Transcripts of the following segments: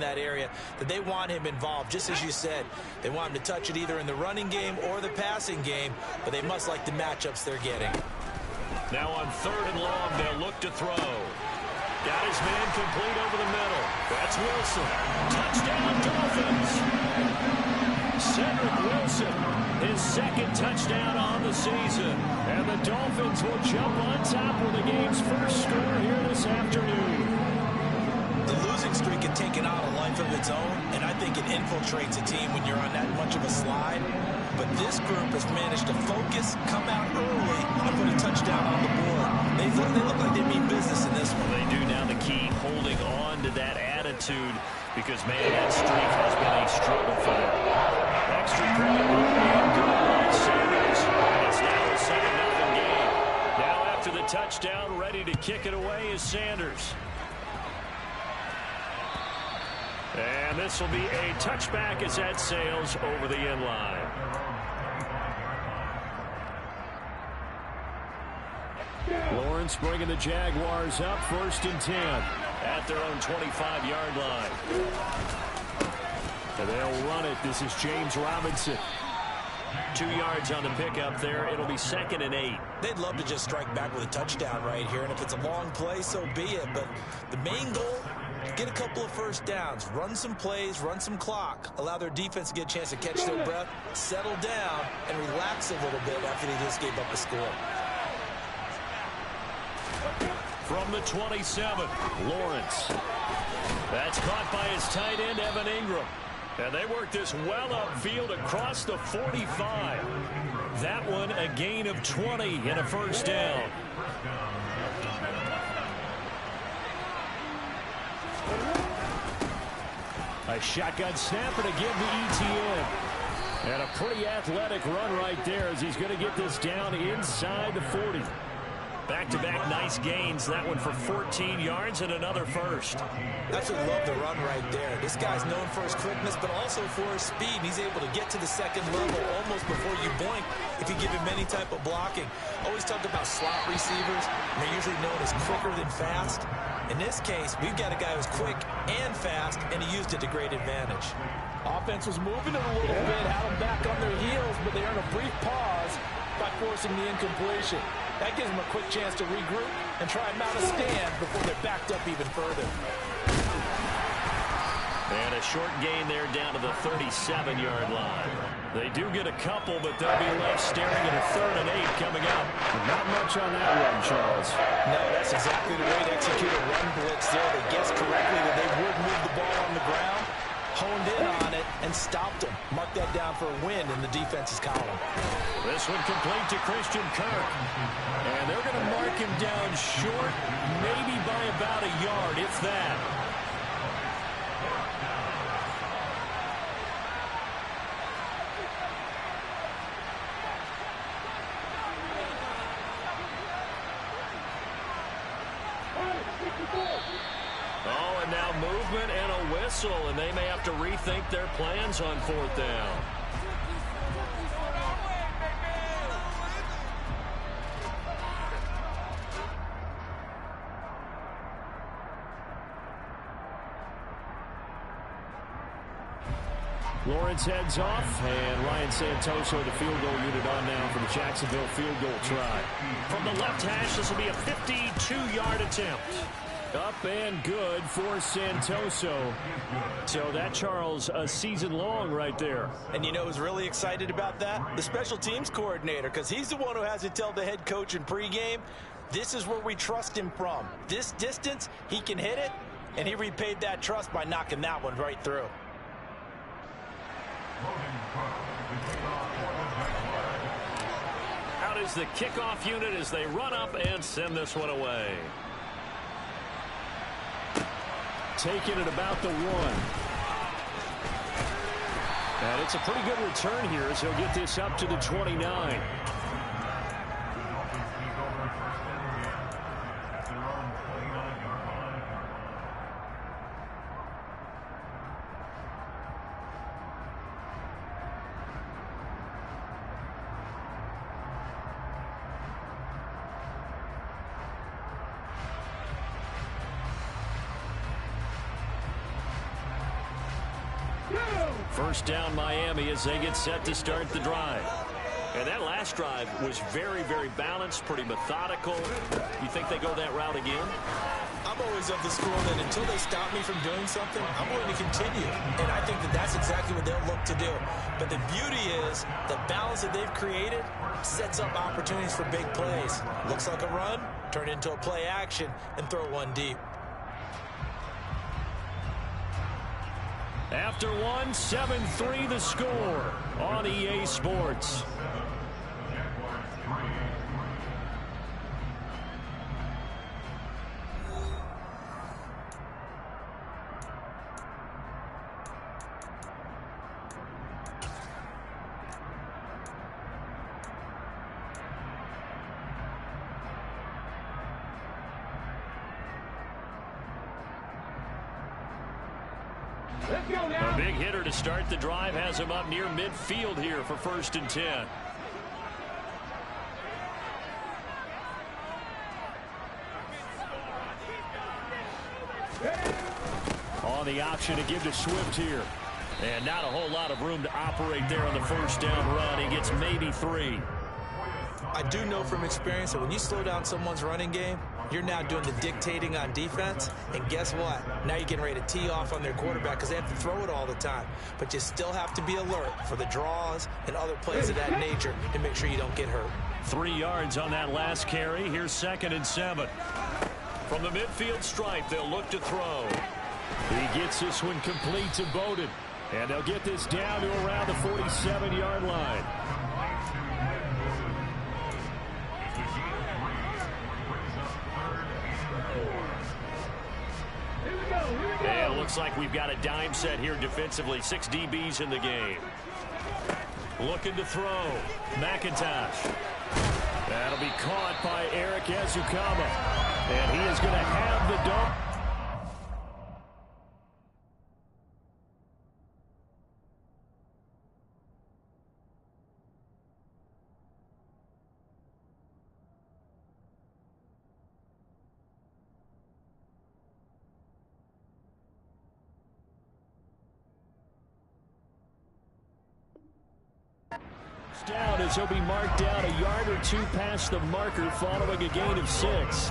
that area that they want him involved. Just as you said, they want him to touch it either in the running game or the passing game, but they must like the matchups they're getting. Now on 3rd and long, they'll look to throw. Got his man complete over the middle. That's Wilson. Touchdown, Dolphins. Cedric Wilson, his 2nd touchdown on the season. And the Dolphins will jump on top with the game's first score here this afternoon. The losing streak had taken on a life of its own, and I think it infiltrates a team when you're on that much of a slide. But this group has managed to focus, come out early, and put a touchdown on the board. They look like they mean business in this one. They do now. The key, holding on to that attitude, because, man, that streak has been a struggle for them. Extra point, and good by Sanders. And it's now a 7-0 game. Now after the touchdown, ready to kick it away is Sanders. And this will be a touchback as that sails over the end line. Lawrence bringing the Jaguars up 1st and 10 at their own 25-yard line. And they'll run it. This is James Robinson. 2 yards on the pickup there. It'll be 2nd and 8. They'd love to just strike back with a touchdown right here, and if it's a long play, so be it. But the main goal, get a couple of first downs, run some plays, run some clock, allow their defense to get a chance to catch their breath, settle down, and relax a little bit after they just gave up a score. From the 27, Lawrence. That's caught by his tight end, Evan Ingram. And they work this well upfield across the 45. That one a gain of 20 and a first down. A shotgun snapper to give the ETN. And a pretty athletic run right there as he's going to get this down inside the 40. Back-to-back nice gains. That one for 14 yards and another first. Absolutely love the run right there. This guy's known for his quickness, but also for his speed. He's able to get to the 2nd level almost before you blink if you give him any type of blocking. Always talk about slot receivers. They're usually known as quicker than fast. In this case, we've got a guy who's quick and fast, and he used it to great advantage. Offense was moving it a little bit, had them back on their heels, but they earned a brief pause by forcing the incompletion. That gives them a quick chance to regroup and try and mount a stand before they're backed up even further. And a short gain there down to the 37-yard line. They do get a couple, but they'll be left staring at a 3rd and 8 coming up. Not much on that run, Charles. No, that's exactly the way to execute a run blitz there. They guessed correctly that they would move the ball on the ground, honed in on it, and stopped them. Mark that down for a win in the defense's column. This one complete to Christian Kirk. And they're going to mark him down short, maybe by about a yard, if that. Oh, and now movement and a whistle, and they may have to rethink their plans on 4th down. Lawrence heads off, and Ryan Santoso, the field goal unit, on now for the Jacksonville field goal try. From the left hash, this will be a 52-yard attempt. Up and good for Santoso. So that, Charles, a season long right there. And you know who's really excited about that? The special teams coordinator, because he's the one who has to tell the head coach in pregame, this is where we trust him from. This distance, he can hit it, and he repaid that trust by knocking that one right through. Out is the kickoff unit as they run up and send this one away. Taking it about the 1. And it's a pretty good return here as he'll get this up to the 29. First down Miami as they get set to start the drive. And that last drive was very, very balanced, pretty methodical. You think they go that route again? I'm always of the school that until they stop me from doing something, I'm going to continue. And I think that that's exactly what they'll look to do. But the beauty is the balance that they've created sets up opportunities for big plays. Looks like a run, turn into a play action, and throw one deep. After one, 7-3 the score on EA Sports. A big hitter to start the drive has him up near midfield here for 1st and 10. On the option to give to Swift here. And not a whole lot of room to operate there on the first down run. He gets maybe 3. I do know from experience that when you slow down someone's running game, you're now doing the dictating on defense. And guess what? Now you're getting ready to tee off on their quarterback because they have to throw it all the time. But you still have to be alert for the draws and other plays of that nature to make sure you don't get hurt. 3 yards on that last carry. Here's 2nd and 7. From the midfield stripe, they'll look to throw. He gets this one complete to Bowden. And they'll get this down to around the 47-yard line. And it looks like we've got a dime set here defensively. 6 DBs in the game. Looking to throw. McIntosh. That'll be caught by Eric Ezukama. And he is going to have the dump. Down as he'll be marked down a yard or 2 past the marker following a gain of 6.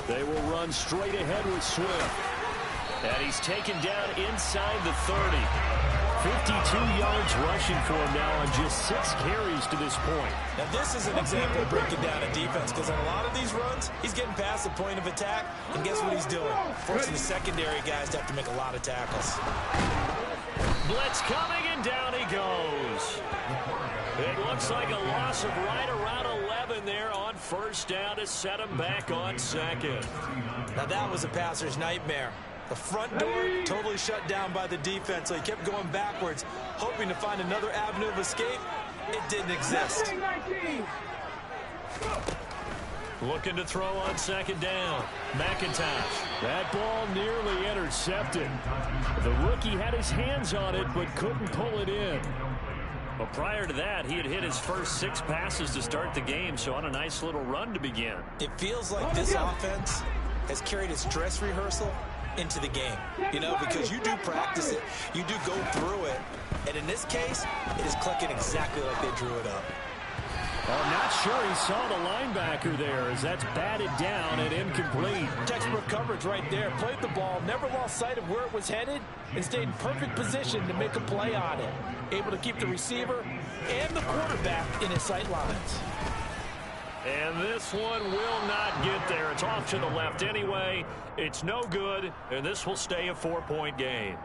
They will run straight ahead with Swift. And he's taken down inside the 30. 52 yards rushing for him now on just 6 carries to this point. Now this is an example of breaking down a defense because on a lot of these runs, he's getting past the point of attack, and guess what he's doing? Forcing the secondary guys to have to make a lot of tackles. Blitz coming, and down he goes. It looks like a loss of right around 11 there on 1st down to set him back on 2nd. Now that was a passer's nightmare. The front door totally shut down by the defense, so he kept going backwards, hoping to find another avenue of escape. It didn't exist. Looking to throw on 2nd down. McIntosh. That ball nearly intercepted. The rookie had his hands on it, but couldn't pull it in. Well, prior to that, he had hit his first 6 passes to start the game, so on a nice little run to begin. It feels like this offense has carried its dress rehearsal into the game, you know, because you do practice it, you do go through it, and in this case, it is clicking exactly like they drew it up. I'm not sure he saw the linebacker there as that's batted down and incomplete. Textbook coverage right there. Played the ball, never lost sight of where it was headed, and stayed in perfect position to make a play on it. Able to keep the receiver and the quarterback in his sight lines. And this one will not get there. It's off to the left anyway. It's no good, and this will stay a 4-point game.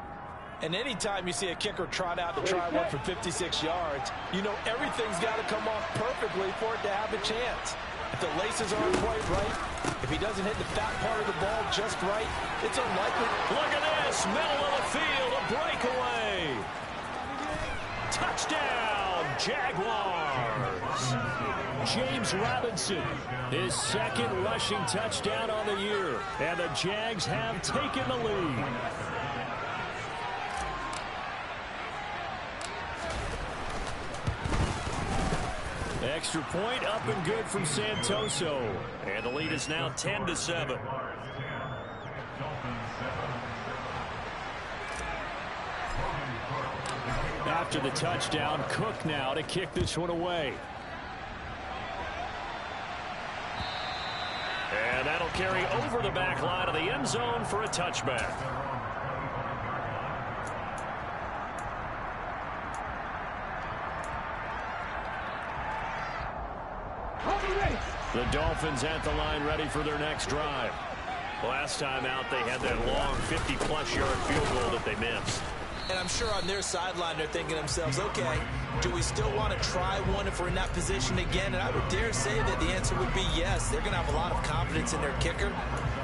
And anytime you see a kicker trot out to try one for 56 yards, you know everything's got to come off perfectly for it to have a chance. If the laces aren't quite right, if he doesn't hit the fat part of the ball just right, it's unlikely. Look at this, middle of the field, a breakaway. Touchdown, Jaguars. James Robinson, his 2nd rushing touchdown on the year. And the Jags have taken the lead. extra point up and good from Santoso. And the lead is now 10-7. After the touchdown, Cook now to kick this one away. And that'll carry over the back line of the end zone for a touchback. The Dolphins at the line ready for their next drive. Last time out, they had that long 50-plus yard field goal that they missed. And I'm sure on their sideline they're thinking to themselves, okay, do we still want to try one if we're in that position again? And I would dare say that the answer would be yes. They're going to have a lot of confidence in their kicker.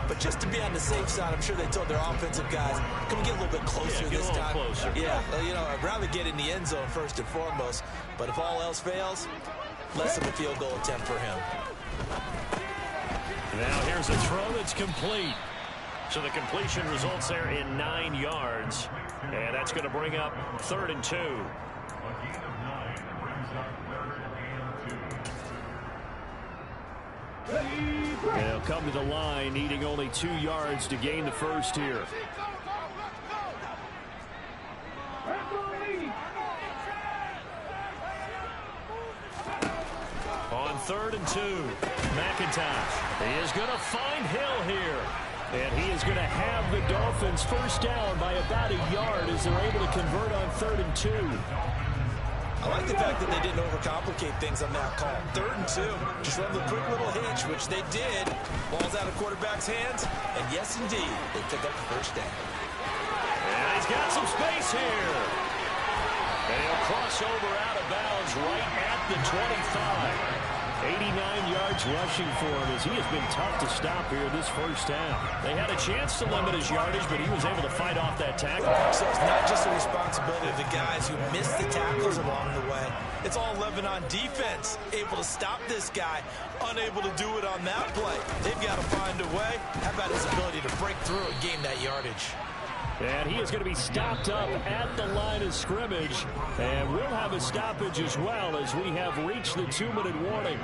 But just to be on the safe side, I'm sure they told their offensive guys, come get a little bit closer this time. Closer. Yeah, well, you know, I'd rather get in the end zone first and foremost. But if all else fails, less of a field goal attempt for him. Now here's a throw that's complete. So the completion results there in 9 yards. And that's going to bring up 3rd and 2. And they'll come to the line, needing only 2 yards to gain the first here. On 3rd and 2, McIntosh. He is going to find Hill here. And he is going to have the Dolphins first down by about a yard as they're able to convert on 3rd and 2. I like the fact that they didn't overcomplicate things on that call. 3rd and 2. Just run the quick little hitch, which they did. Ball's out of quarterback's hands. And yes, indeed, they pick up the first down. And he's got some space here. And he'll cross over out of bounds right at the 25. 89 yards rushing for him as he has been tough to stop here this first half. They had a chance to limit his yardage, but he was able to fight off that tackle. So it's not just the responsibility of the guys who missed the tackles along the way. It's all 11 on defense, able to stop this guy, unable to do it on that play. They've got to find a way. How about his ability to break through and gain that yardage? And he is going to be stopped up at the line of scrimmage. And we'll have a stoppage as well as we have reached the 2-minute warning.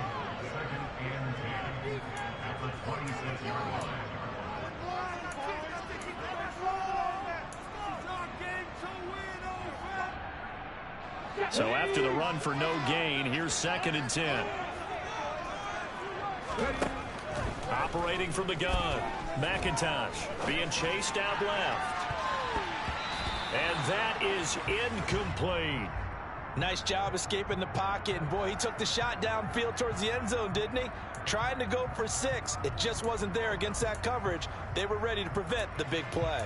So after the run for no gain, here's 2nd and 10. Operating from the gun, McIntosh being chased out left. And that is incomplete. Nice job escaping the pocket. And, boy, he took the shot downfield towards the end zone, didn't he? Trying to go for 6. It just wasn't there against that coverage. They were ready to prevent the big play.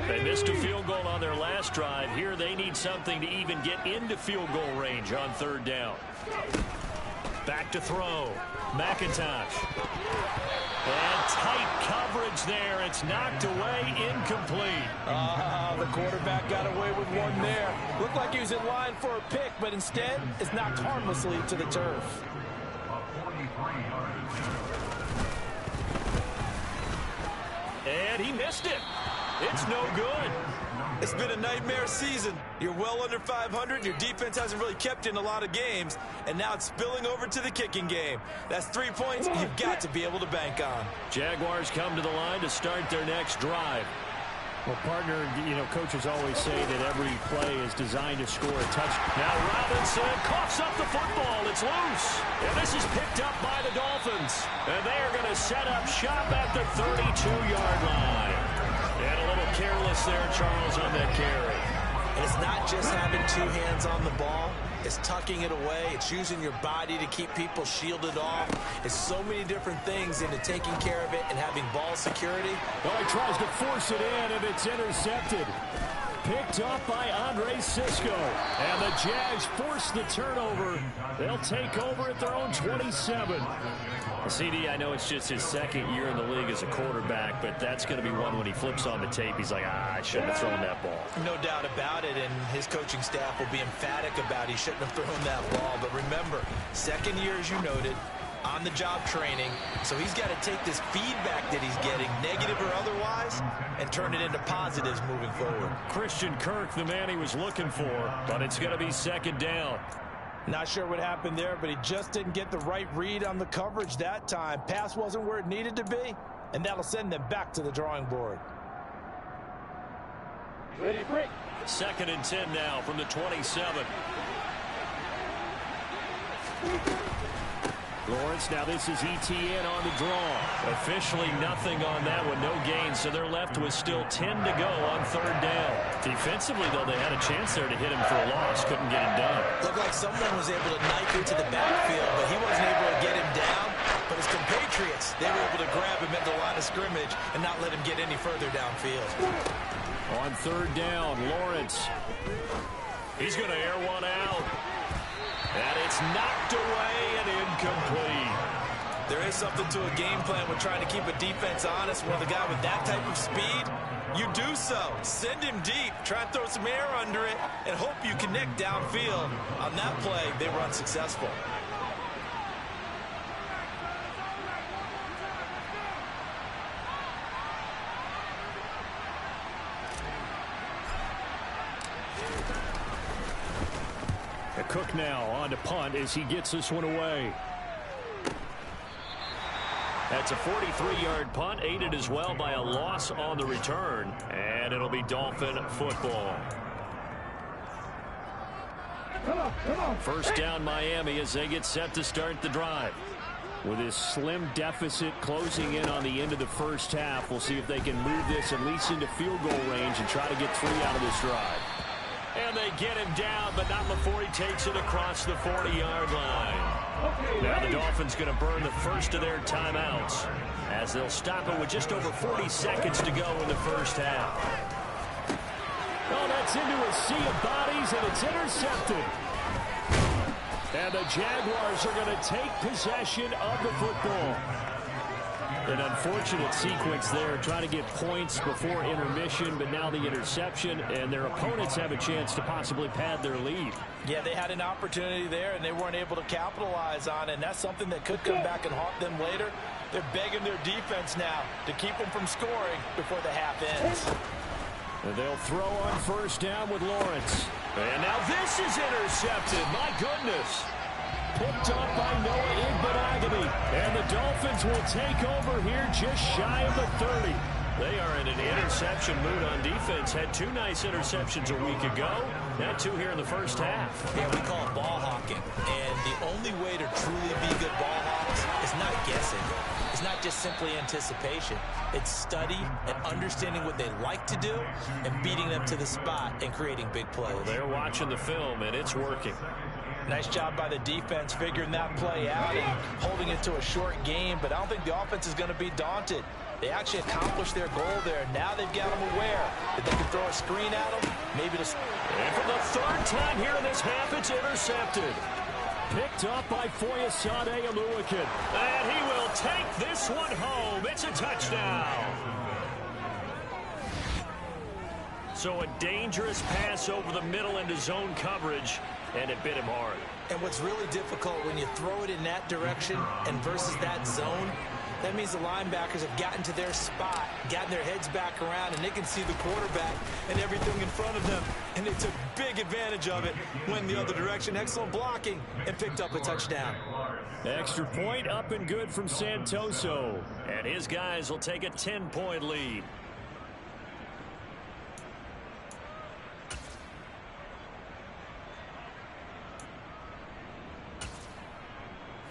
They missed a field goal on their last drive. Here they need something to even get into field goal range on 3rd down. Back to throw. McIntosh. And tight coverage there. It's knocked away, incomplete. The quarterback got away with one there. Looked like he was in line for a pick, but instead is knocked harmlessly to the turf. And he missed it. It's no good. It's been a nightmare season. You're well under 500. Your defense hasn't really kept in a lot of games. And now it's spilling over to the kicking game. That's 3 points you've got to be able to bank on. Jaguars come to the line to start their next drive. Well, partner, you know, coaches always say that every play is designed to score a touchdown. Now Robinson coughs up the football. It's loose. And this is picked up by the Dolphins. And they are going to set up shop at the 32-yard line. And a little careless there, Charles, on that carry. And it's not just having 2 hands on the ball. It's tucking it away. It's using your body to keep people shielded off. It's so many different things into taking care of it and having ball security. Well, he tries to force it in, and it's intercepted. Picked up by Andre Cisco. And the Jags force the turnover. They'll take over at their own 27. CD, I know it's just his 2nd year in the league as a quarterback, but that's going to be one when he flips on the tape. He's like, I shouldn't have thrown that ball. No doubt about it, and his coaching staff will be emphatic about he shouldn't have thrown that ball. But remember, 2nd year, as you noted, on-the-job training, so he's got to take this feedback that he's getting, negative or otherwise, and turn it into positives moving forward. Christian Kirk, the man he was looking for, but it's going to be second down. Not sure what happened there, but he just didn't get the right read on the coverage that time. Pass wasn't where it needed to be, and that'll send them back to the drawing board. Ready, break. 2nd and 10 now from the 27. Lawrence, now this is ETN on the draw. Officially nothing on that one, no gain, so they're left with still 10 to go on 3rd down. Defensively, though, they had a chance there to hit him for a loss, couldn't get it done. Looked like someone was able to knife into the backfield, but he wasn't able to get him down. But his compatriots, they were able to grab him at the line of scrimmage and not let him get any further downfield. On 3rd down, Lawrence. He's going to air one out. And it's knocked away and incomplete. There is something to a game plan with trying to keep a defense honest. When the guy with that type of speed, you do so. Send him deep. Try and throw some air under it and hope you connect downfield. On that play, they were unsuccessful. Cook now on to punt as he gets this one away. That's a 43-yard punt, aided as well by a loss on the return. And it'll be Dolphin football. First down Miami as they get set to start the drive. With this slim deficit closing in on the end of the first half, we'll see if they can move this at least into field goal range and try to get 3 out of this drive. And they get him down, but not before he takes it across the 40-yard line. Now the Dolphins going to burn the first of their timeouts as they'll stop it with just over 40 seconds to go in the first half. Oh, that's into a sea of bodies, and it's intercepted. And the Jaguars are going to take possession of the football. An unfortunate sequence there, trying to get points before intermission, but now the interception, and their opponents have a chance to possibly pad their lead. Yeah, they had an opportunity there, and they weren't able to capitalize on it, and that's something that could come back and haunt them later. They're begging their defense now to keep them from scoring before the half ends. And they'll throw on first down with Lawrence. And now this is intercepted. My goodness. Picked up by Noah Igbenogany. And the Dolphins will take over here just shy of the 30. They are in an interception mood on defense. Had 2 nice interceptions a week ago. Now 2 here in the first half. Yeah, we call it ball hawking. And the only way to truly be good ball hawks is not guessing. It's not just simply anticipation. It's study and understanding what they like to do and beating them to the spot and creating big plays. Well, they're watching the film, and it's working. Nice job by the defense figuring that play out and holding it to a short game, but I don't think the offense is going to be daunted. They actually accomplished their goal there. Now they've got them aware that they can throw a screen at them, maybe to... And for the 3rd time here in this half, it's intercepted. Picked up by Foyesade Oluwakin. And he will take this one home. It's a touchdown. So a dangerous pass over the middle into zone coverage, and it bit him hard. And what's really difficult when you throw it in that direction and versus that zone, that means the linebackers have gotten to their spot, gotten their heads back around, and they can see the quarterback and everything in front of them. And they took big advantage of it, went the other direction. Excellent blocking, and picked up a touchdown. Extra point up and good from Santoso. And his guys will take a 10-point lead.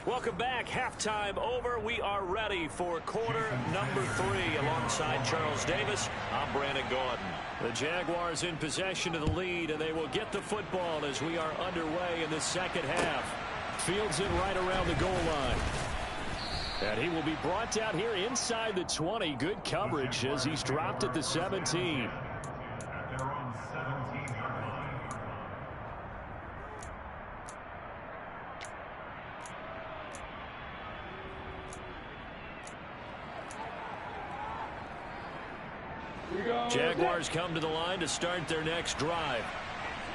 Welcome back. Halftime over. We are ready for quarter number 3 alongside Charles Davis. I'm Brandon Gordon. The Jaguars in possession of the lead, and they will get the football as we are underway in the second half. Fields it right around the goal line. And he will be brought down here inside the 20. Good coverage as he's dropped at the 17. Jaguars come to the line to start their next drive.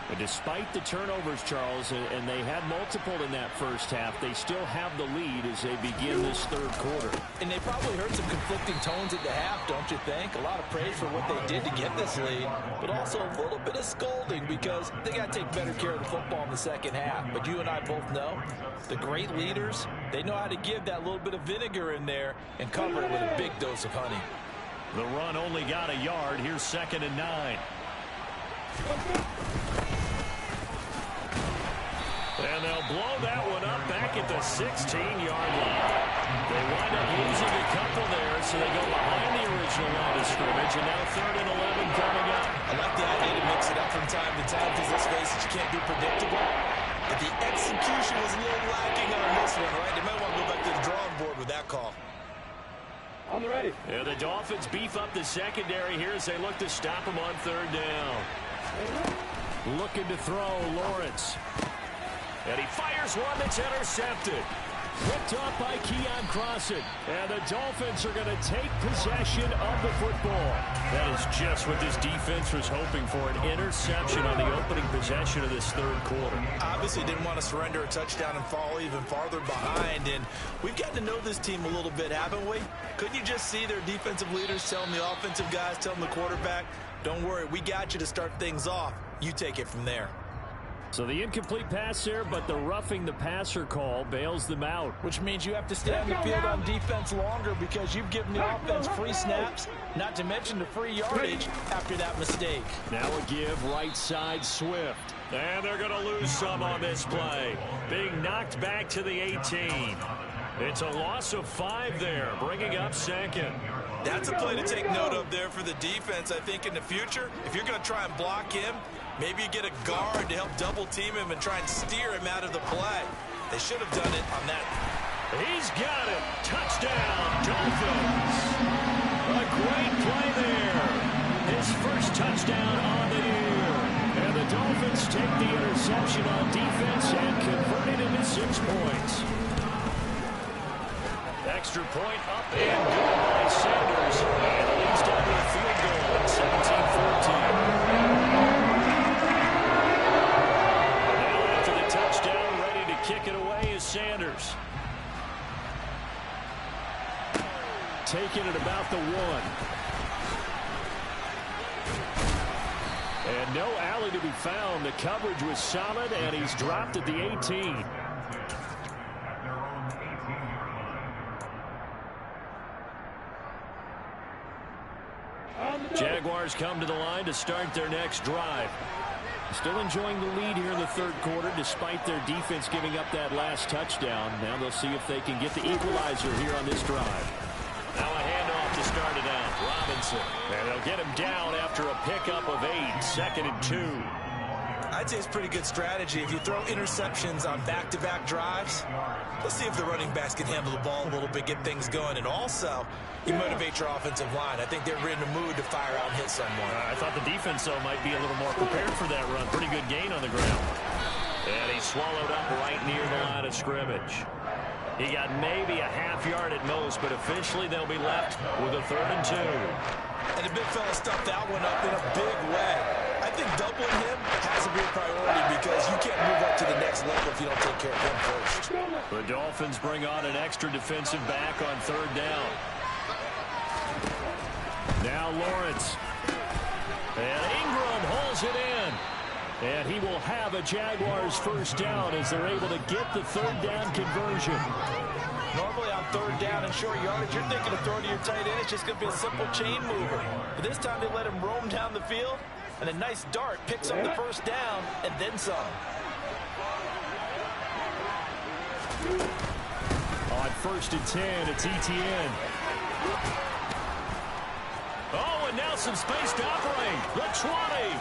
But despite the turnovers, Charles, and they had multiple in that first half, they still have the lead as they begin this third quarter. And they probably heard some conflicting tones at the half, don't you think? A lot of praise for what they did to get this lead, but also a little bit of scolding because they got to take better care of the football in the second half. But you and I both know the great leaders, they know how to give that little bit of vinegar in there and cover it with a big dose of honey. The run only got a yard. Here's 2nd and 9. And they'll blow that one up back at the 16-yard line. They wind up losing a couple there, so they go behind the original line of scrimmage, and now 3rd and 11 coming up. I like the idea to mix it up from time to time because let's face it, you can't be predictable. But the execution was a little lacking on this one, right? They might want to go back to the drawing board with that call. On the ready. Yeah, the Dolphins beef up the secondary here as they look to stop him on 3rd down. Looking to throw, Lawrence. And he fires one that's intercepted. Picked off by Keon Crossen. And the Dolphins are going to take possession of the football. That is just what this defense was hoping for, an interception on the opening possession of this third quarter. Obviously didn't want to surrender a touchdown and fall even farther behind. And we've gotten to know this team a little bit, haven't we? Couldn't you just see their defensive leaders telling the offensive guys, telling the quarterback, don't worry, we got you to start things off. You take it from there. So the incomplete pass there, but the roughing the passer call bails them out. Which means you have to stay on the field on defense longer because you've given the offense free snaps, not to mention the free yardage after that mistake. Now a give right side Swift. And they're going to lose some on this play. Being knocked back to the 18. It's a loss of 5 there, bringing up 2nd. That's a play to take note of there for the defense. I think in the future, if you're going to try and block him, maybe you get a guard to help double team him and try and steer him out of the play. They should have done it on that. He's got it. Touchdown, Dolphins. A great play there. His first touchdown on the year. And the Dolphins take the interception on defense and convert it into 6 points. Extra point up and good by Sanders. And it leads down to a field goal at 17-14. Now after the touchdown, ready to kick it away is Sanders. Taking it about the 1. And no alley to be found. The coverage was solid, and he's dropped at the 18. Jaguars come to the line to start their next drive. Still enjoying the lead here in the third quarter despite their defense giving up that last touchdown. Now they'll see if they can get the equalizer here on this drive. Now a handoff to start it out. Robinson. And they'll get him down after a pickup of 8. 2nd and 2. I'd say it's pretty good strategy. If you throw interceptions on back-to-back drives, let's see if the running backs can handle the ball a little bit, get things going. And also, you motivate your offensive line. I think they're in the mood to fire out and hit someone. I thought the defense, though, might be a little more prepared for that run. Pretty good gain on the ground. And he swallowed up right near the line of scrimmage. He got maybe a half yard at most, but officially they'll be left with a 3rd and 2. And the big fella stuffed that one up in a big way. I think doubling him has to be a priority because you can't move up to the next level if you don't take care of him first. The Dolphins bring on an extra defensive back on 3rd down. Now Lawrence. And Ingram holds it in. And he will have a Jaguars first down as they're able to get the 3rd down conversion. Normally on 3rd down and short yardage, you're thinking of throwing to your tight end. It's just going to be a simple chain mover. But this time they let him roam down the field. And a nice dart picks up the first down and then some. On 1st and 10, it's ETN. Oh, and now some space to operate. The 20.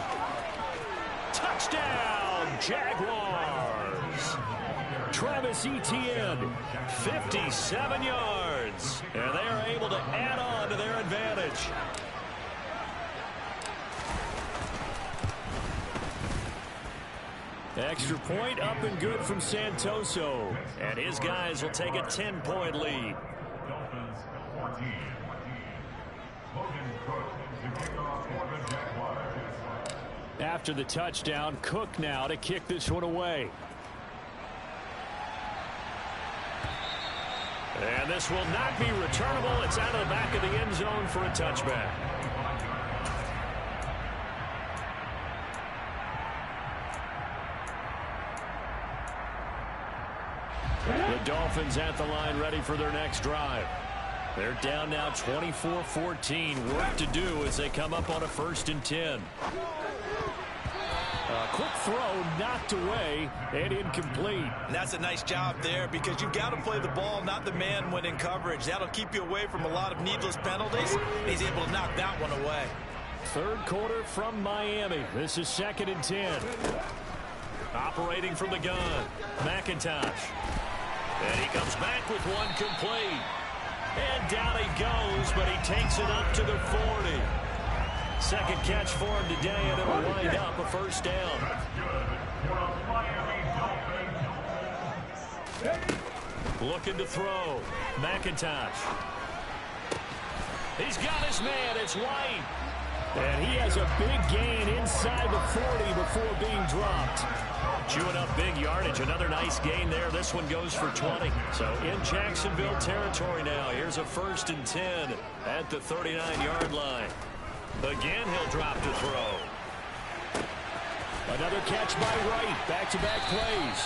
Touchdown, Jaguars. Travis Etienne, 57 yards. And they are able to add on to their advantage. Extra point up and good from Santoso. And his guys will take a 10-point lead. Dolphins 14. Logan Cook to kick off for the Jaguars. After the touchdown, Cook now to kick this one away. And this will not be returnable. It's out of the back of the end zone for a touchback. The Dolphins at the line ready for their next drive. They're down now 24-14. Work to do as they come up on a 1st and 10. Quick throw knocked away and incomplete. And that's a nice job there because you've got to play the ball, not the man when in coverage. That'll keep you away from a lot of needless penalties. He's able to knock that one away. 3rd quarter from Miami. This is 2nd and 10. Operating from the gun, McIntosh. And he comes back with one complete. And down he goes, but he takes it up to the 40. Second catch for him today, and it'll wind up a 1st down. Looking to throw. McIntosh. He's got his man. It's White. And he has a big gain inside the 40 before being dropped. Chewing up big yardage. Another nice gain there. This one goes for 20. So in Jacksonville territory now. Here's a 1st and 10 at the 39-yard line. Again, he'll drop to throw. Another catch by Wright. Back-to-back plays.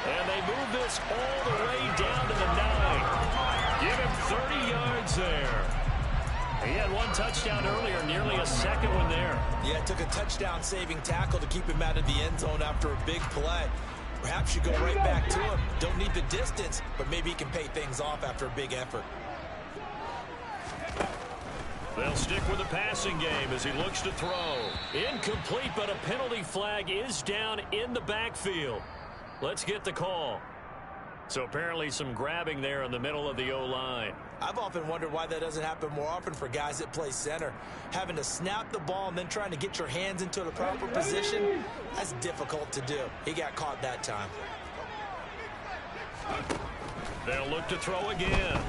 And they move this all the way down to the 9. Give him 30 yards there. He had one touchdown earlier, nearly a second one there. Yeah, it took a touchdown-saving tackle to keep him out of the end zone after a big play. Perhaps you go right back to him. Don't need the distance, but maybe he can pay things off after a big effort. They'll stick with the passing game as he looks to throw. Incomplete, but a penalty flag is down in the backfield. Let's get the call. So apparently some grabbing there in the middle of the O-line. I've often wondered why that doesn't happen more often for guys that play center. Having to snap the ball and then trying to get your hands into the proper position, that's difficult to do. He got caught that time. They'll look to throw again.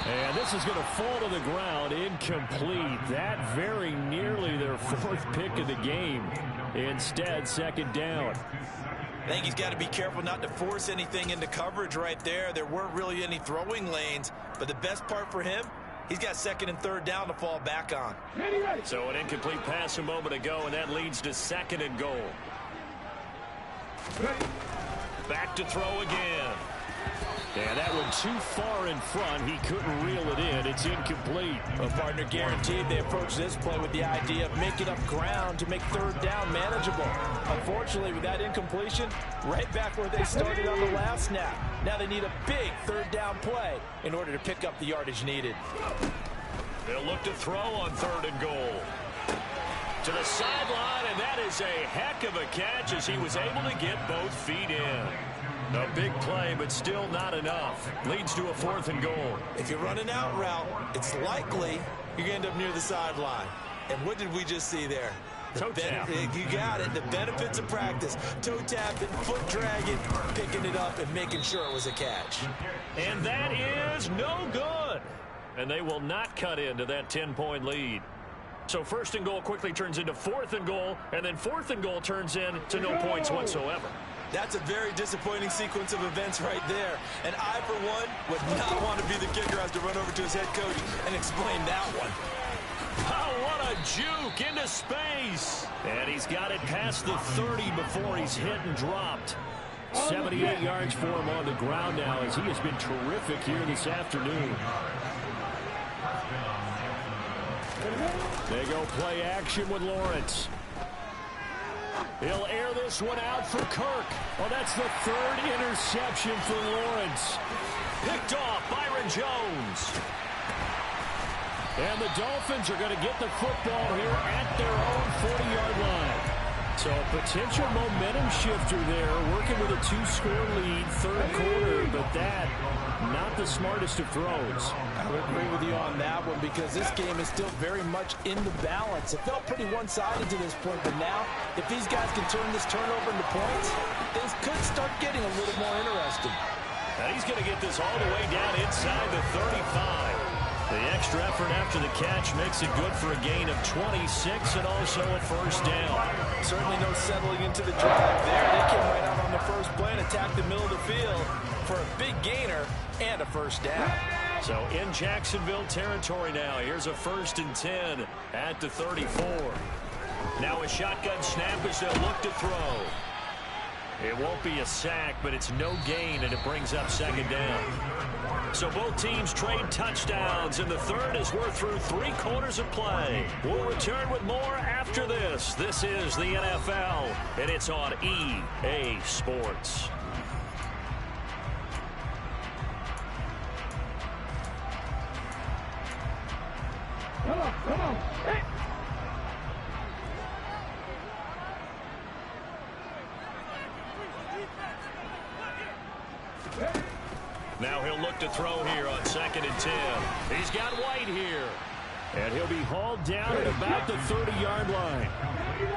And this is going to fall to the ground, incomplete. That very nearly their 4th pick of the game. Instead, 2nd down. I think he's got to be careful not to force anything into coverage right there. There weren't really any throwing lanes, but the best part for him, he's got 2nd and 3rd down to fall back on. So an incomplete pass a moment ago, and that leads to 2nd and goal. Back to throw again. And that one too far in front. He couldn't reel it in. It's incomplete. Well, partner, guaranteed they approach this play with the idea of making up ground to make 3rd down manageable. Unfortunately, with that incompletion, right back where they started on the last snap. Now they need a big 3rd down play in order to pick up the yardage needed. They'll look to throw on 3rd and goal. To the sideline, and that is a heck of a catch as he was able to get both feet in. A big play, but still not enough. Leads to a 4th and goal. If you run an out route, it's likely you're going to end up near the sideline. And what did we just see there? Toe tap. You got it. The benefits of practice. Toe tapping, foot dragging, picking it up, and making sure it was a catch. And that is no good. And they will not cut into that 10-point lead. So 1st and goal quickly turns into 4th and goal, and then 4th and goal turns into no points whatsoever. That's a very disappointing sequence of events right there. And I, for one, would not want to be the kicker who has to run over to his head coach and explain that one. Oh, what a juke into space. And he's got it past the 30 before he's hit and dropped. 78 yards for him on the ground now as he has been terrific here this afternoon. They go play action with Lawrence. He'll air this one out for Kirk. Oh, that's the 3rd interception for Lawrence. Picked off Byron Jones. And the Dolphins are going to get the football here at their own 40-yard line. So a potential momentum shifter there, working with a 2-score lead, 3rd quarter, but that, not the smartest of throws. I would agree with you on that one because this game is still very much in the balance. It felt pretty one-sided to this point, but now, if these guys can turn this turnover into points, things could start getting a little more interesting. And he's going to get this all the way down inside the 35. The extra effort after the catch makes it good for a gain of 26 and also a first down. Certainly no settling into the drive there. They came right out on the first play and attacked the middle of the field for a big gainer and a first down. So in Jacksonville territory now. Here's a 1st and 10 at the 34. Now a shotgun snap as they'll look to throw. It won't be a sack, but it's no gain, and it brings up 2nd down. So both teams trade touchdowns, and the third as we're through 3 quarters of play. We'll return with more after this. This is the NFL, and it's on EA Sports. Come on. Hey. Now he'll look to throw here on 2nd and 10. He's got White here. And he'll be hauled down at about the 30-yard line.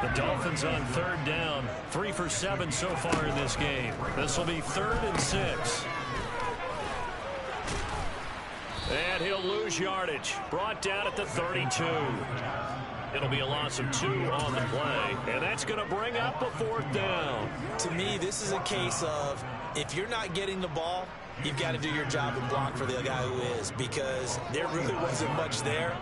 The Dolphins on 3rd down. 3 for 7 so far in this game. This will be 3rd and 6. And he'll lose yardage. Brought down at the 32. It'll be a loss of 2 on the play. And that's going to bring up a 4th down. To me, this is a case of if you're not getting the ball, you've got to do your job and block for the guy who is, because there really wasn't much there.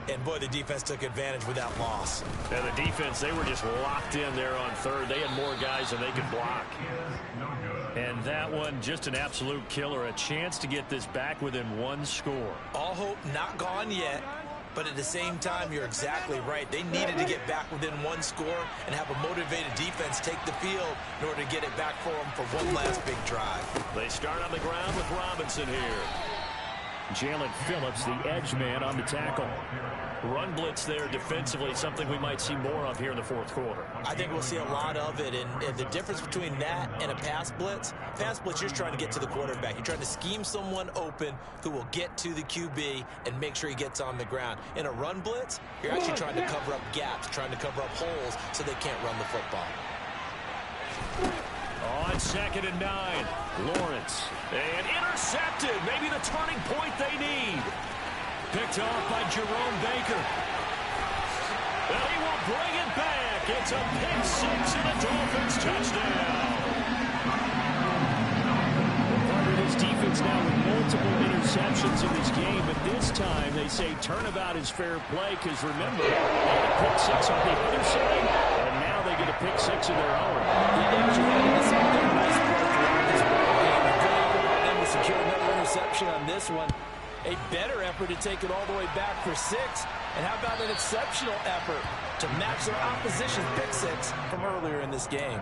And, boy, the defense took advantage with that loss. And the defense, they were just locked in there on 3rd. They had more guys than they could block. And that one, just an absolute killer. A chance to get this back within 1 score. All hope not gone yet. But at the same time, you're exactly right. They needed to get back within 1 score and have a motivated defense take the field in order to get it back for them for one last big drive. They start on the ground with Robinson here. Jalen Phillips, the edge man on the tackle. Run blitz there defensively, something we might see more of here in the 4th quarter. I think we'll see a lot of it, and the difference between that and a pass blitz, you're just trying to get to the quarterback. You're trying to scheme someone open who will get to the QB and make sure he gets on the ground. In a run blitz, you're actually trying to cover up gaps, trying to cover up holes so they can't run the football. On 2nd and 9, Lawrence. And intercepted. Maybe the turning point they need. Picked off by Jerome Baker. And he will bring it back. It's a pick 6 and a Dolphins touchdown. This defense now with multiple interceptions in this game, but this time they say turnabout is fair play, because remember, they had a pick 6 on the other side, and now they get a pick 6 of their own. Them to secure another interception on this one. A better effort to take it all the way back for 6. And how about an exceptional effort to match their opposition's pick 6 from earlier in this game?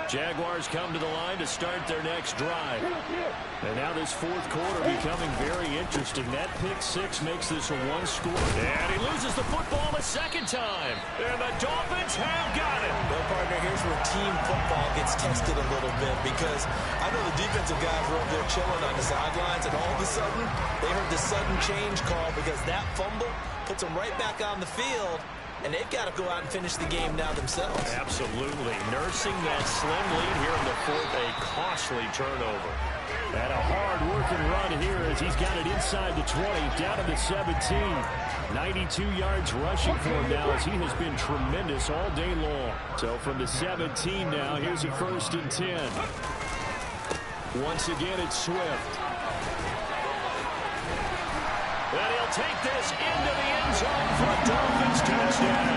Jaguars come to the line to start their next drive. And now this 4th quarter becoming very interesting. That pick 6 makes this a 1-score. And he loses the football a 2nd time. And the Dolphins have got it. Well, partner, here's where team football gets tested a little bit, because I know the defensive guys were over there chilling on the sidelines, and all of a sudden they heard the sudden change call, because that fumble puts them right back on the field. And they've got to go out and finish the game now themselves. Absolutely. Nursing that slim lead here in the 4th, a costly turnover. And a hard-working run here as he's got it inside the 20, down to the 17. 92 yards rushing for him now, as he has been tremendous all day long. So from the 17 now, here's a 1st and 10. Once again, it's Swift. And he'll take this into the end zone for a Dolphins touchdown.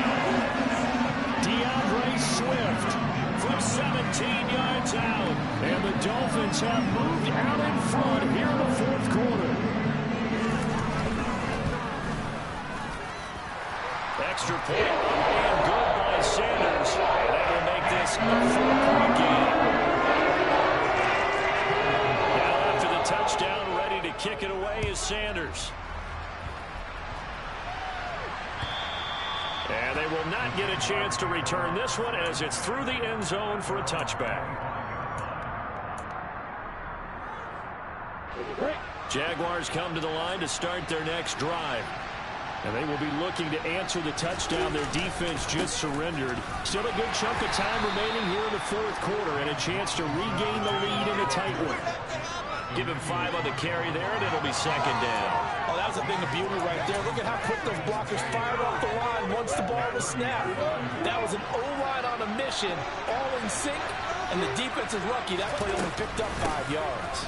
DeAndre Swift from 17 yards out. And the Dolphins have moved out in front here in the 4th quarter. Extra point and good by Sanders. And that will make this a 4-point game. Now after the touchdown, ready to kick it away is Sanders. And they will not get a chance to return this one, as it's through the end zone for a touchback. Jaguars come to the line to start their next drive. And they will be looking to answer the touchdown their defense just surrendered. Still a good chunk of time remaining here in the fourth quarter and a chance to regain the lead in a tight one. Give him 5 on the carry there, and it'll be second down. Oh, that was a thing of beauty right there. Look at how quick those blockers fired off the line once the ball was snapped. That was an O-line on a mission, all in sync, and the defense is lucky that play only picked up 5 yards.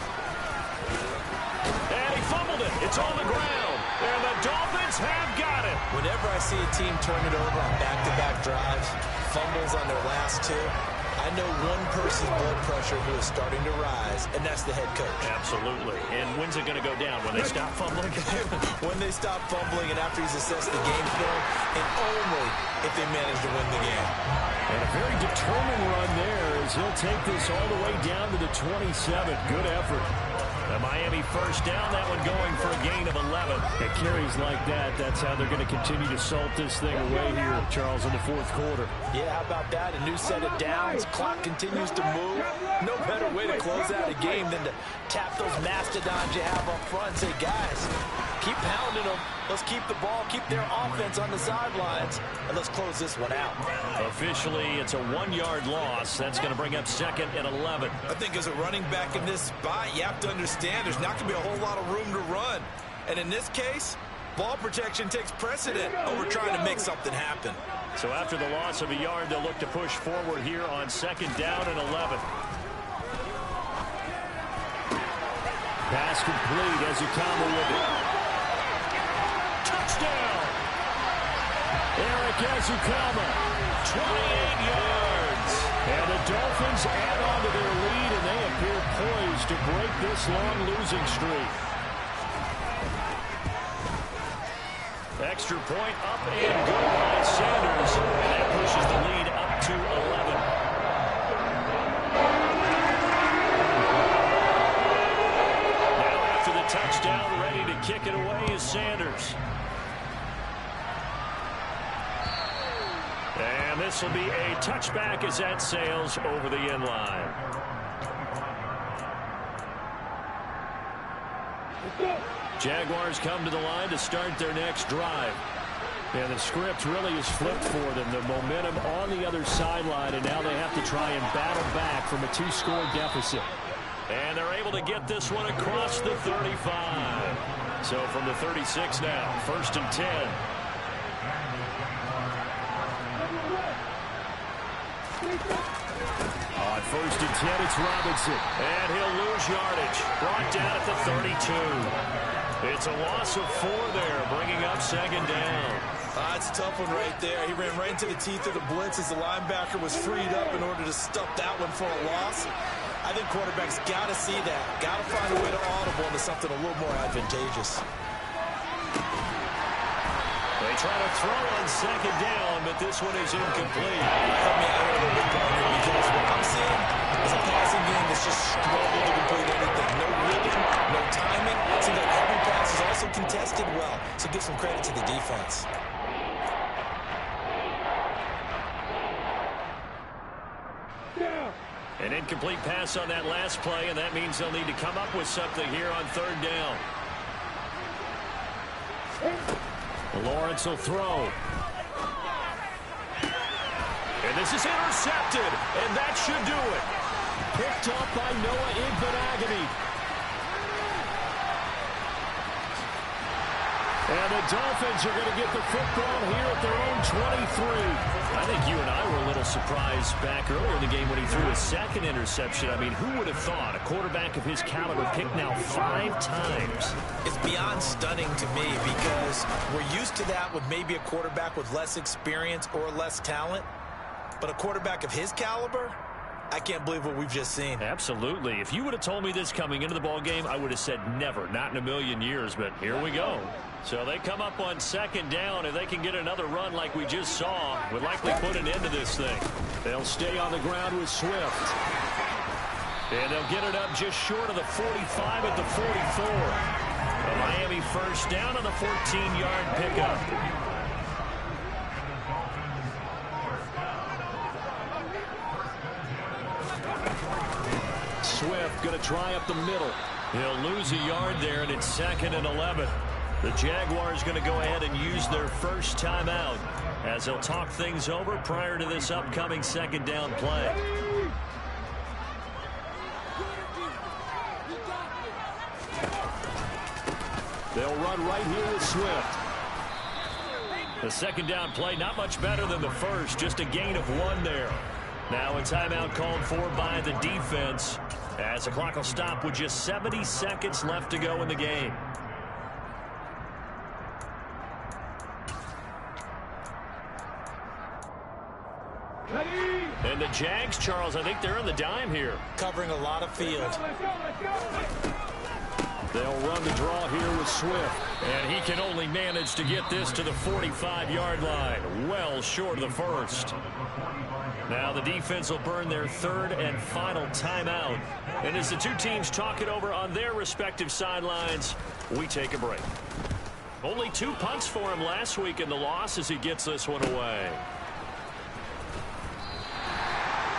And he fumbled it. It's on the ground. And the Dolphins have got it. Whenever I see a team turn it over on back-to-back drives, fumbles on their last 2, I know one person's blood pressure who is starting to rise, and that's the head coach. Absolutely. And when's it going to go down? When they stop fumbling? When they stop fumbling and after he's assessed the game film, and only if they manage to win the game. And a very determined run there as he'll take this all the way down to the 27. Good effort. The Miami first down, that one going for a gain of 11. At carries like that, that's how they're going to continue to salt this thing away here, Charles, in the fourth quarter. Yeah, how about that? A new set of downs. Clock continues to move. No better way to close out a game than to tap those mastodons you have up front and say, guys, keep pounding them. Let's keep the ball, keep their offense on the sidelines, and let's close this one out. Officially, it's a 1-yard loss. That's going to bring up second and 11. I think as a running back in this spot, you have to understand there's not going to be a whole lot of room to run. And in this case, ball protection takes precedent over trying to make something happen. So after the loss of a yard, they'll look to push forward here on second down and 11. Pass complete as Ezekama with it. Touchdown! Eric Ezekama, 28 yards. And the Dolphins add on to their lead, and they appear poised to break this long losing streak. Extra point up and good by Sanders. And that pushes the lead up to 11. Now after the touchdown, ready to kick it away is Sanders. And this will be a touchback as that sails over the end line. Jaguars come to the line to start their next drive. And the script really is flipped for them. The momentum on the other sideline, and now they have to try and battle back from a 2-score deficit. And they're able to get this one across the 35. So from the 36 now, 1st and 10. On 1st and 10, it's Robinson. And he'll lose yardage. Brought down at the 32. It's a loss of 4 there, bringing up second down. It's a tough one right there. He ran right into the teeth of the blitz as the linebacker was freed up in order to stop that one for a loss. I think quarterbacks got to see that. Got to find a way to audible into something a little more advantageous. They try to throw on second down, but this one is incomplete. Help me out a little bit, partner, because what I'm seeing is a passing game that's just struggled to complete anything. No rhythm, no timing. Seems like every pass is also contested well, so give some credit to the defense. An incomplete pass on that last play, and that means they'll need to come up with something here on third down. Lawrence will throw. And this is intercepted, and that should do it. Picked up by Noah Igbinoghene. And the Dolphins are going to get the football here at their own 23. I think you and I were a little surprised back earlier in the game when he threw his second interception. I mean, who would have thought a quarterback of his caliber picked now 5 times? It's beyond stunning to me because we're used to that with maybe a quarterback with less experience or less talent. But a quarterback of his caliber, I can't believe what we've just seen. Absolutely. If you would have told me this coming into the ball game, I would have said never, not in a million years. But here we go. So they come up on second down. If they can get another run like we just saw, would likely put an end to this thing. They'll stay on the ground with Swift. And they'll get it up just short of the 45 at the 44. A Miami first down on the 14-yard pickup. Swift going to try up the middle. He'll lose a yard there, and it's 2nd and 11. The Jaguars going to go ahead and use their first timeout as they'll talk things over prior to this upcoming second down play. They'll run right here with Swift. The second down play not much better than the first, just a gain of 1 there. Now a timeout called for by the defense as the clock will stop with just 70 seconds left to go in the game. And the Jags, Charles, I think they're on the dime here. Covering a lot of field. They'll run the draw here with Swift. And he can only manage to get this to the 45-yard line. Well short of the first. Now the defense will burn their third and final timeout. And as the two teams talk it over on their respective sidelines, we take a break. Only 2 punts for him last week in the loss as he gets this one away.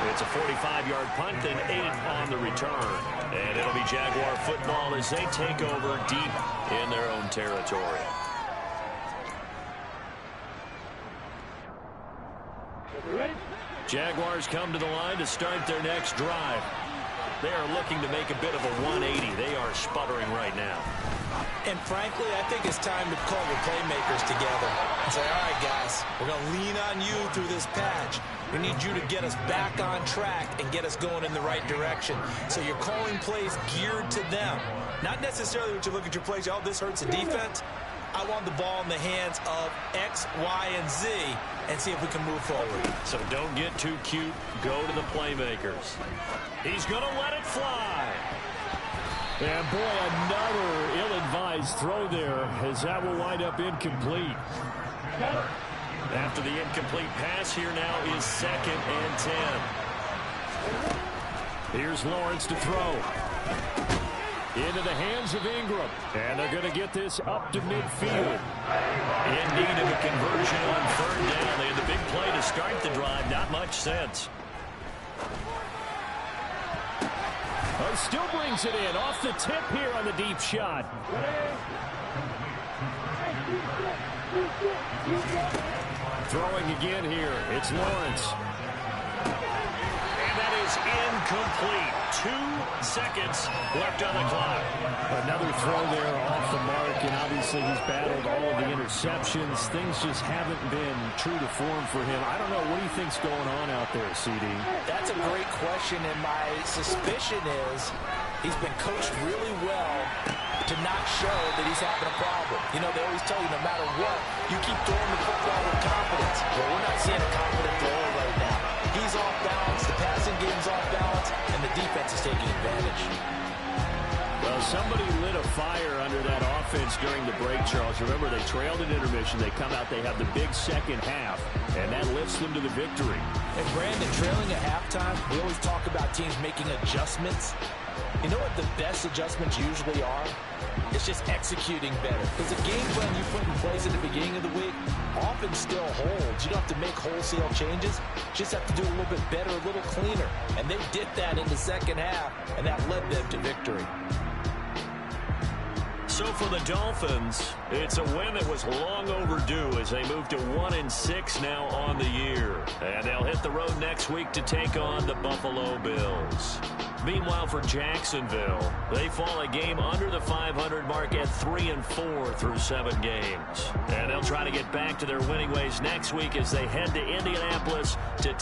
It's a 45-yard punt and 8 on the return. And it'll be Jaguar football as they take over deep in their own territory. Jaguars come to the line to start their next drive. They are looking to make a bit of a 180. They are sputtering right now. And frankly, I think it's time to call the playmakers together and say, all right, guys, we're going to lean on you through this patch. We need you to get us back on track and get us going in the right direction. So you're calling plays geared to them. Not necessarily what you look at your plays, oh, this hurts the defense. I want the ball in the hands of X, Y, and Z and see if we can move forward. So don't get too cute. Go to the playmakers. He's going to let it fly. And, boy, another ill-advised throw there as that will wind up incomplete. After the incomplete pass, here now is 2nd and 10. Here's Lawrence to throw. Into the hands of Ingram. And they're going to get this up to midfield. In need of a conversion on 3rd down. They had the big play to start the drive. Not much sense. Oh, still brings it in. Off the tip here on the deep shot. Throwing again here. It's Lawrence. And that is incomplete. 2 seconds left on the clock. Another throw there off the mark, and obviously he's battled all of the interceptions. Things just haven't been true to form for him. I don't know. What do you think's going on out there, CD? That's a great question, and my suspicion is he's been coached really well to not show that he's having a problem. You know, they always tell you no matter what, you keep throwing the football with confidence. Well, we're not seeing a confident thrower right now. He's off balance, the passing game's off balance, and the defense is taking advantage. Well, somebody lit a fire under that offense during the break, Charles. Remember, they trailed at intermission. They come out, they have the big second half, and that lifts them to the victory. And Brandon, trailing at halftime, we always talk about teams making adjustments. You know what the best adjustments usually are? It's just executing better. Because the game plan you put in place at the beginning of the week often still holds. You don't have to make wholesale changes. You just have to do a little bit better, a little cleaner. And they did that in the second half, and that led them to victory. So for the Dolphins, it's a win that was long overdue as they move to 1-6 now on the year. And they'll hit the road next week to take on the Buffalo Bills. Meanwhile, for Jacksonville, they fall a game under the 500 mark at 3-4 through 7 games. And they'll try to get back to their winning ways next week as they head to Indianapolis to take